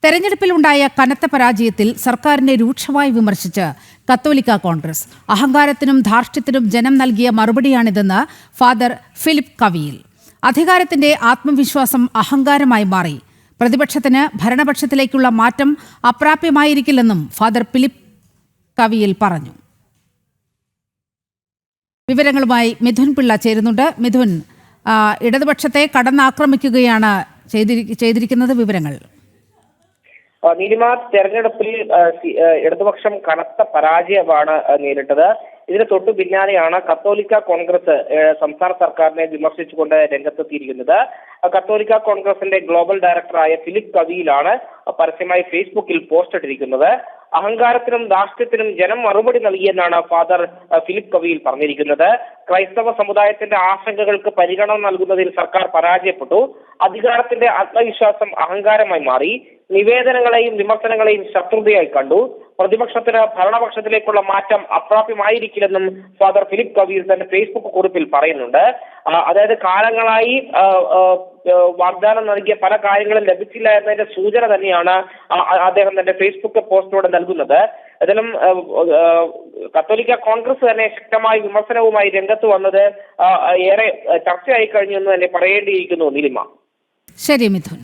തെരഞ്ഞെടുപ്പിലുണ്ടായ കനത്ത പരാജയത്തിൽ സർക്കാരിനെ രൂക്ഷമായി വിമർശിച്ച് കത്തോലിക്ക കോൺഗ്രസ്. അഹങ്കാരത്തിനും ധാർഷ്ട്യത്തിനും ജനം നൽകിയ മറുപടിയാണിതെന്ന് ഫാദർ ഫിലിപ്പ് കവിയിൽ. അധികാരത്തിന്റെ ആത്മവിശ്വാസം അഹങ്കാരമായി മാറി. പ്രതിപക്ഷത്തിന് ഭരണപക്ഷത്തിലേക്കുള്ള മാറ്റം അപ്രാപ്യമായിരിക്കില്ലെന്നും ഫാദർ ഫിലിപ്പ് കവിയിൽ പറഞ്ഞു. വിവരങ്ങളുമായി മിഥുൻ പിള്ള ചേരുന്നുണ്ട്. മിഥുൻ, ഇടതുപക്ഷത്തെ കടന്നാക്രമിക്കുകയാണ് ചെയ്തിരിക്കുന്നത്. വിവരങ്ങൾ. നീലിമ, തെരഞ്ഞെടുപ്പിൽ ഇടതുപക്ഷം കനത്ത പരാജയമാണ് നേരിട്ടത്. ഇതിന് തൊട്ടു പിന്നാലെയാണ് കത്തോലിക്ക കോൺഗ്രസ് സംസ്ഥാന സർക്കാരിനെ വിമർശിച്ചുകൊണ്ട് രംഗത്തെത്തിയിരിക്കുന്നത്. കത്തോലിക്ക കോൺഗ്രസിന്റെ ഗ്ലോബൽ ഡയറക്ടറായ ഫിലിപ്പ് കവിയിലാണ് പരസ്യമായി ഫേസ്ബുക്കിൽ പോസ്റ്റ് ഇട്ടിരിക്കുന്നത്. അഹങ്കാരത്തിനും ധാർഷ്ട്യത്തിനും ജനം മറുപടി നൽകിയെന്നാണ് ഫാദർ ഫിലിപ്പ് കവിയിൽ പറഞ്ഞിരിക്കുന്നത്. ക്രൈസ്തവ സമുദായത്തിന്റെ ആശങ്കകൾക്ക് പരിഗണന നൽകുന്നതിൽ സർക്കാർ പരാജയപ്പെട്ടു. അധികാരത്തിന്റെ ആത്മവിശ്വാസം അഹങ്കാരമായി മാറി. നിവേദനങ്ങളെയും വിമർശനങ്ങളെയും ശത്രുതയായി കണ്ടു. പ്രതിപക്ഷത്തിന് ഭരണപക്ഷത്തിലേക്കുള്ള മാറ്റം അപ്രാപ്യമായിരിക്കില്ലെന്നും ഫാദർ ഫിലിപ്പ് കവിയിൽ തന്റെ ഫേസ്ബുക്ക് കുറിപ്പിൽ പറയുന്നുണ്ട്. അതായത് കാലങ്ങളായി വാഗ്ദാനം നൽകിയ പല കാര്യങ്ങളും ലഭിച്ചില്ല എന്നതിന്റെ സൂചന തന്നെയാണ് അദ്ദേഹം തന്റെ ഫേസ്ബുക്ക് പോസ്റ്റിലൂടെ നൽകുന്നത്. ഏതായാലും കത്തോലിക്ക കോൺഗ്രസ് തന്നെ ശക്തമായ വിമർശനവുമായി രംഗത്ത് വന്നത് ഏറെ ചർച്ചയായി കഴിഞ്ഞു എന്ന് തന്നെ പറയേണ്ടിയിരിക്കുന്നു. നീലിമ. ശരി മിഥുൻ.